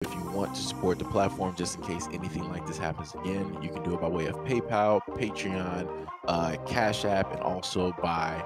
If you want to support the platform just in case anything like this happens again, you can do it by way of PayPal, Patreon, Cash App, and also by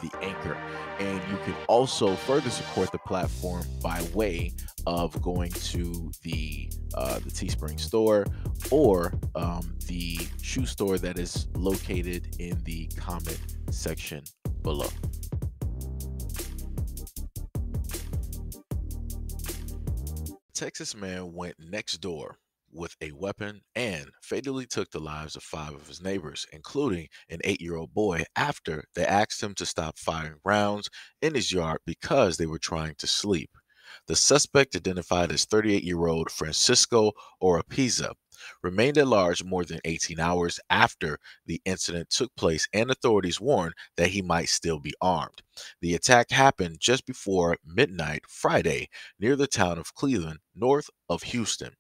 the Anchor. And you can also further support the platform by way of going to the Teespring store or the shoe store that is located in the comment section below. Texas man went next door with a weapon and fatally took the lives of 5 of his neighbors, including an 8-year-old boy, after they asked him to stop firing rounds in his yard because they were trying to sleep. The suspect, identified as 38-year-old Francisco Oropeza, remained at large more than 18 hours after the incident took place, and authorities warned that he might still be armed. The attack happened just before midnight Friday near the town of Cleveland, north of Houston,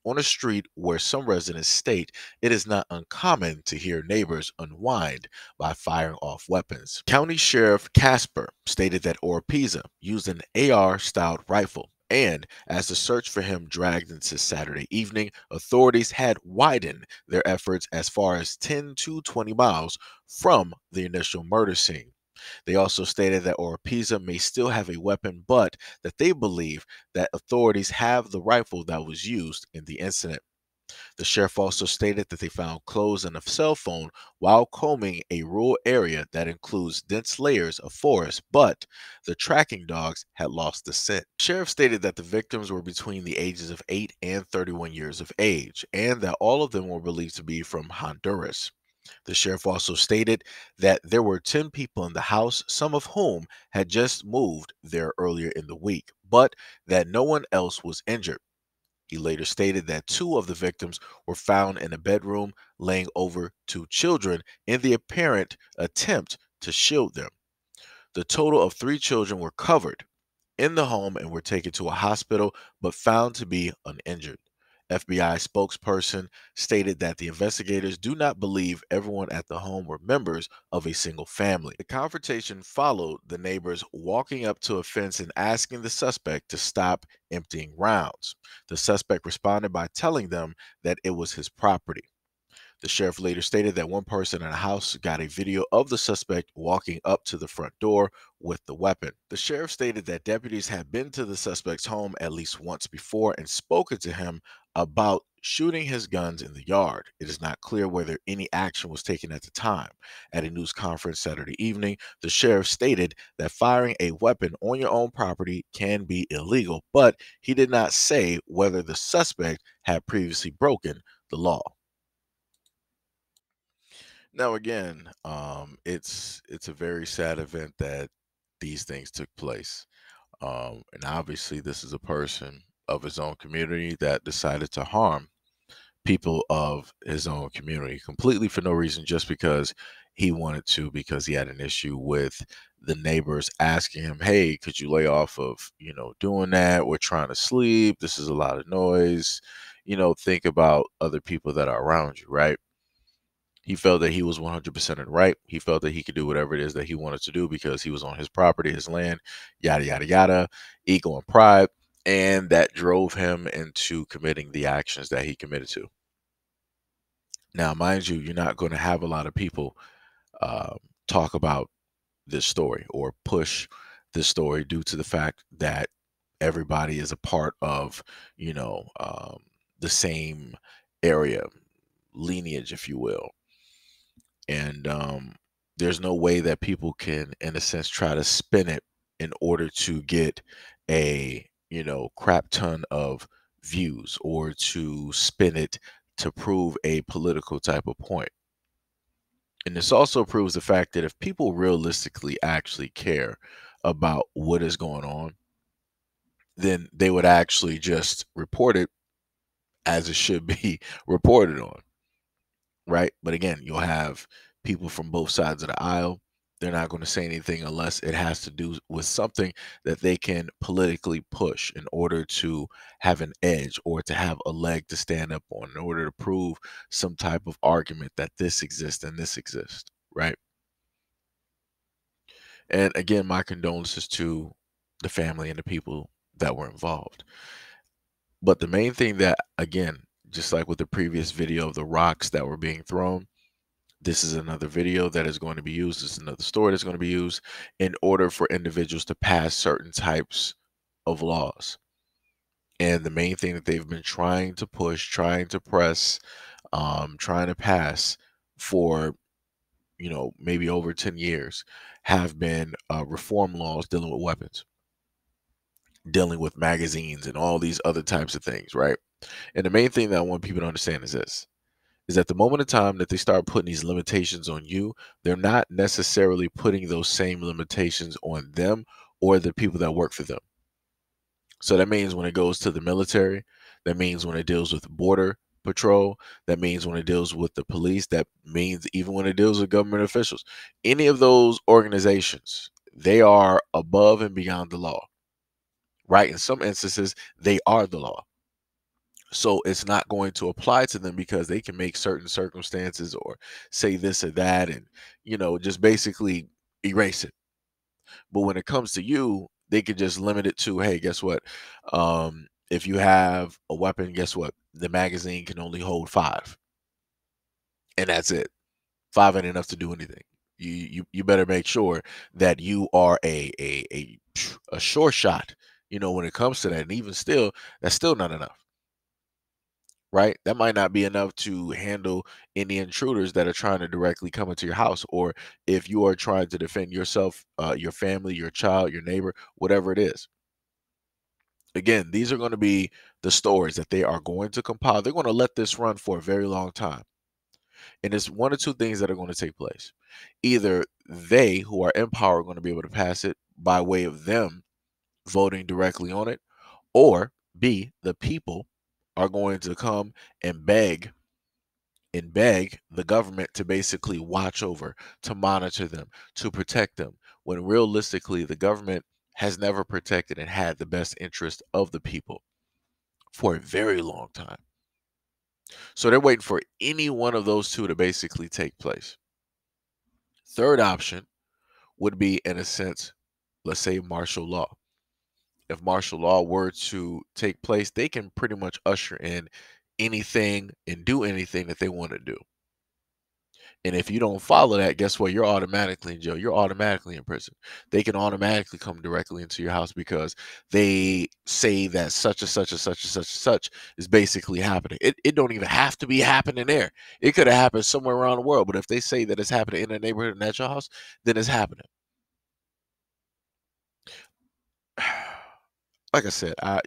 on a street where some residents state it is not uncommon to hear neighbors unwind by firing off weapons. County Sheriff Casper stated that Oropeza used an AR-styled rifle, and as the search for him dragged into Saturday evening, authorities had widened their efforts as far as 10 to 20 miles from the initial murder scene. They also stated that Oropeza may still have a weapon, but that they believe that authorities have the rifle that was used in the incident. The sheriff also stated that they found clothes and a cell phone while combing a rural area that includes dense layers of forest, but the tracking dogs had lost the scent. The sheriff stated that the victims were between the ages of 8 and 31 years of age, and that all of them were believed to be from Honduras. The sheriff also stated that there were 10 people in the house, some of whom had just moved there earlier in the week, but that no one else was injured. He later stated that 2 of the victims were found in a bedroom laying over 2 children in the apparent attempt to shield them. The total of 3 children were covered in the home and were taken to a hospital but found to be uninjured. FBI spokesperson stated that the investigators do not believe everyone at the home were members of a single family. The confrontation followed the neighbors walking up to a fence and asking the suspect to stop emptying rounds. The suspect responded by telling them that it was his property. The sheriff later stated that one person in the house got a video of the suspect walking up to the front door with the weapon. The sheriff stated that deputies had been to the suspect's home at least once before and spoken to him about shooting his guns in the yard. It is not clear whether any action was taken at the time. At a news conference Saturday evening, the sheriff stated that firing a weapon on your own property can be illegal, but he did not say whether the suspect had previously broken the law. Now again, it's a very sad event that these things took place. And obviously this is a person of his own community that decided to harm people of his own community completely for no reason, just because he wanted to, because he had an issue with the neighbors asking him, hey, could you lay off of, doing that? We're trying to sleep. This is a lot of noise. Think about other people that are around you, right? He felt that he was 100% in the right. He felt that he could do whatever it is that he wanted to do because he was on his property, his land, yada, yada, yada, ego and pride. And that drove him into committing the actions that he committed to. Now, mind you, you're not going to have a lot of people uh, talk about this story or push this story due to the fact that everybody is a part of, the same area, lineage, if you will. And there's no way that people can, in a sense, try to spin it in order to get a crap ton of views, or to spin it to prove a political type of point. And this also proves the fact that if people realistically actually care about what is going on, then they would actually just report it as it should be reported on, right? But again, you'll have people from both sides of the aisle. They're not going to say anything unless it has to do with something that they can politically push in order to have an edge, or to have a leg to stand up on, in order to prove some type of argument that this exists and this exists, right? And again, my condolences to the family and the people that were involved. But the main thing that, again, just like with the previous video of the rocks that were being thrown, this is another video that is going to be used. This is another story that's going to be used in order for individuals to pass certain types of laws. And the main thing that they've been trying to push, trying to press, trying to pass for, maybe over 10 years have been reform laws dealing with weapons, dealing with magazines and all these other types of things, right? And the main thing that I want people to understand is this, is at the moment of time that they start putting these limitations on you, they're not necessarily putting those same limitations on them or the people that work for them. So that means when it goes to the military, that means when it deals with border patrol, that means when it deals with the police, that means even when it deals with government officials, any of those organizations, they are above and beyond the law, right? In some instances, they are the law. So it's not going to apply to them because they can make certain circumstances or say this or that and, just basically erase it. But when it comes to you, they could just limit it to, hey, guess what? If you have a weapon, guess what? The magazine can only hold 5. And that's it. 5 ain't enough to do anything. You better make sure that you are a sure shot, when it comes to that. And even still, that's still not enough. Right? That might not be enough to handle any intruders that are trying to directly come into your house, or if you are trying to defend yourself, your family, your child, your neighbor, whatever it is. Again, these are going to be the stories that they are going to compile. They're going to let this run for a very long time. And it's one or two things that are going to take place. Either they who are in power are going to be able to pass it by way of them voting directly on it, or B, the people are going to come and beg the government to basically watch over, to monitor them, to protect them, when realistically the government has never protected and had the best interest of the people for a very long time. So they're waiting for any one of those two to basically take place. Third option would be, in a sense, let's say martial law. If martial law were to take place, they can pretty much usher in anything and do anything that they want to do. And if you don't follow that, guess what? You're automatically in jail. You're automatically in prison. They can automatically come directly into your house because they say that such and such and such and such and such is basically happening. It don't even have to be happening there. It could have happened somewhere around the world. But if they say that it's happening in a neighborhood and at your house, then it's happening. Like I said, I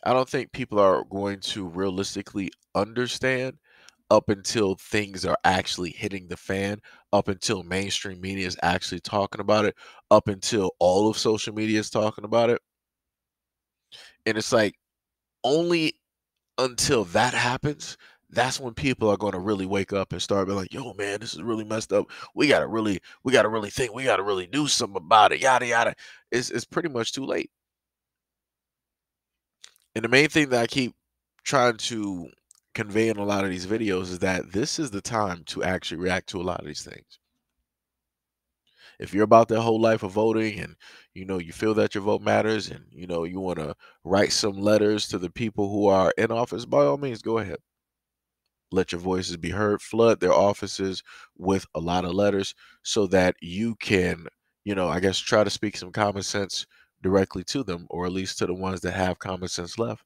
don't think people are going to realistically understand up until things are actually hitting the fan, up until mainstream media is actually talking about it, up until all of social media is talking about it. And it's like only until that happens, that's when people are going to really wake up and start being like, yo, man, this is really messed up. We gotta really think, we gotta really do something about it, yada yada. It's pretty much too late. And the main thing that I keep trying to convey in a lot of these videos is that this is the time to actually react to a lot of these things. If you're about that whole life of voting and you feel that your vote matters and you want to write some letters to the people who are in office, by all means go ahead. Let your voices be heard, flood their offices with a lot of letters so that you can, I guess try to speak some common sense directly to them, or at least to the ones that have common sense left,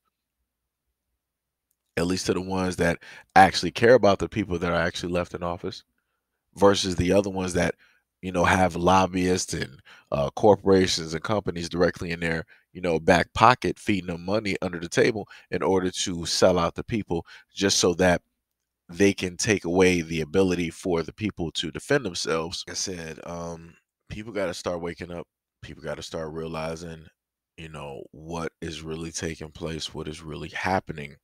at least to the ones that actually care about the people that are actually left in office, versus the other ones that have lobbyists and corporations and companies directly in their back pocket feeding them money under the table in order to sell out the people, just so that they can take away the ability for the people to defend themselves. Like I said, people got to start waking up. People got to start realizing what is really taking place, what is really happening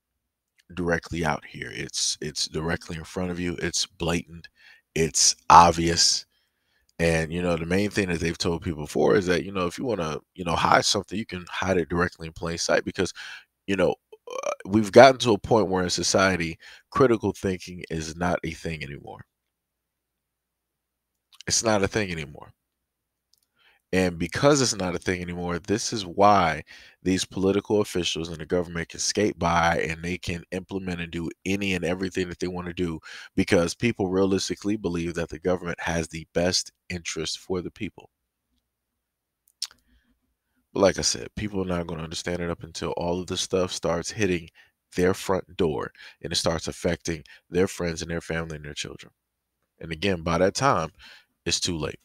directly out here. It's directly in front of you. It's blatant. It's obvious. And the main thing that they've told people before is that if you want to hide something, you can hide it directly in plain sight, because you know we've gotten to a point where in society critical thinking is not a thing anymore. It's not a thing anymore. And because it's not a thing anymore, this is why these political officials and the government can skate by and they can implement and do any and everything that they want to do because people realistically believe that the government has the best interest for the people. But like I said, people are not going to understand it up until all of this stuff starts hitting their front door and it starts affecting their friends and their family and their children. And again, by that time, it's too late.